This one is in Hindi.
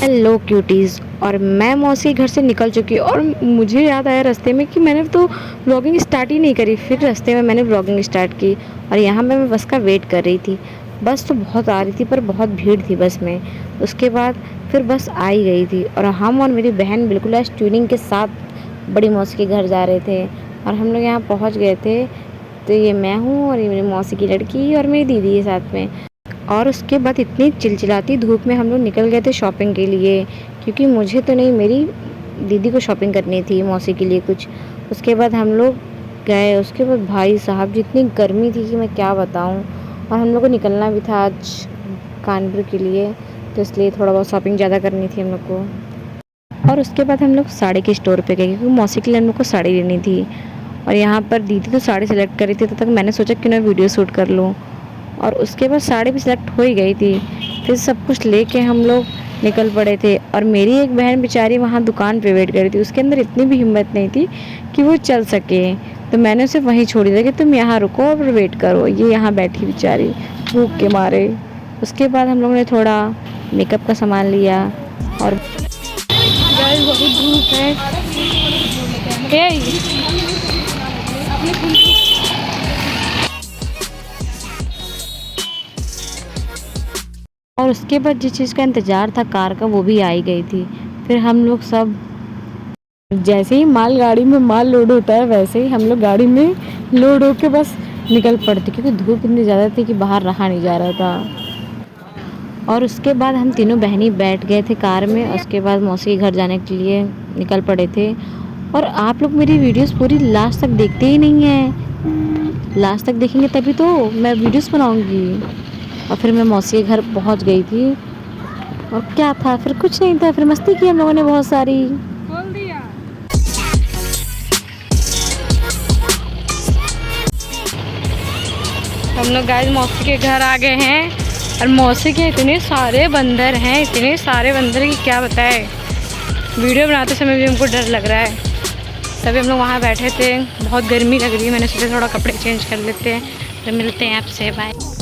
Hello cuties. और मैं मौसी के घर से निकल चुकी और मुझे याद आया रास्ते में कि मैंने तो व्लॉगिंग स्टार्ट ही नहीं करी। फिर रास्ते में मैंने व्लॉगिंग स्टार्ट की और यहाँ मैं बस का वेट कर रही थी। बस तो बहुत आ रही थी पर बहुत भीड़ थी बस में। उसके बाद फिर बस आ ही गई थी और हम और मेरी बहन बिल्कुल आज ट्यूनिंग के साथ बड़ी मौसी के घर जा रहे थे और हम लोग यहाँ पहुँच गए थे। तो ये मैं हूँ और ये मेरी मौसी की लड़की और मेरी दीदी है साथ में। और उसके बाद इतनी चिलचिलाती धूप में हम लोग निकल गए थे शॉपिंग के लिए, क्योंकि मुझे तो नहीं, मेरी दीदी को शॉपिंग करनी थी मौसी के लिए कुछ। उसके बाद हम लोग गए। उसके बाद भाई साहब जितनी गर्मी थी कि मैं क्या बताऊं। और हम लोग को निकलना भी था आज कानपुर के लिए, तो इसलिए थोड़ा बहुत शॉपिंग ज़्यादा करनी थी हम लोग को। और उसके बाद हम लोग साड़ी के स्टोर पे गए क्योंकि मौसी के लिए हम लोग को साड़ी लेनी थी। और यहाँ पर दीदी तो साड़ी सेलेक्ट करी थी, तब तक मैंने सोचा कि मैं वीडियो शूट कर लूँ। और उसके बाद साड़ी भी सिलेक्ट हो ही गई थी। फिर सब कुछ लेके हम लोग निकल पड़े थे और मेरी एक बहन बेचारी वहाँ दुकान पे वेट कर रही थी। उसके अंदर इतनी भी हिम्मत नहीं थी कि वो चल सके, तो मैंने उसे वहीं छोड़ दिया कि तुम यहाँ रुको और वेट करो। ये यहाँ बैठी बेचारी भूख के मारे। उसके बाद हम लोगों ने थोड़ा मेकअप का सामान लिया और बहुत धूप है। और उसके बाद जिस चीज़ का इंतज़ार था कार का, वो भी आ ही गई थी। फिर हम लोग सब जैसे ही माल गाड़ी में माल लोड होता है वैसे ही हम लोग गाड़ी में लोड होके बस निकल पड़ते, क्योंकि धूप इतनी ज़्यादा थी कि बाहर रहा नहीं जा रहा था। और उसके बाद हम तीनों बहनी बैठ गए थे कार में। उसके बाद मौसी के घर जाने के लिए निकल पड़े थे। और आप लोग मेरी वीडियोस पूरी लास्ट तक देखते ही नहीं हैं। लास्ट तक देखेंगे तभी तो मैं वीडियोस बनाऊंगी। और फिर मैं मौसी के घर पहुंच गई थी और क्या था, फिर कुछ नहीं था। फिर मस्ती की हम लोगों ने बहुत सारी। हम लोग गाइस मौसी के घर आ गए हैं और मौसी के इतने सारे बंदर हैं, इतने सारे बंदर कि क्या बताए। वीडियो बनाते समय भी हमको डर लग रहा है। तभी हम लोग वहाँ बैठे थे, बहुत गर्मी लग रही है। मैंने सोचा थोड़ा कपड़े चेंज कर लेते हैं। तो मिलते हैं आपसे, बाय।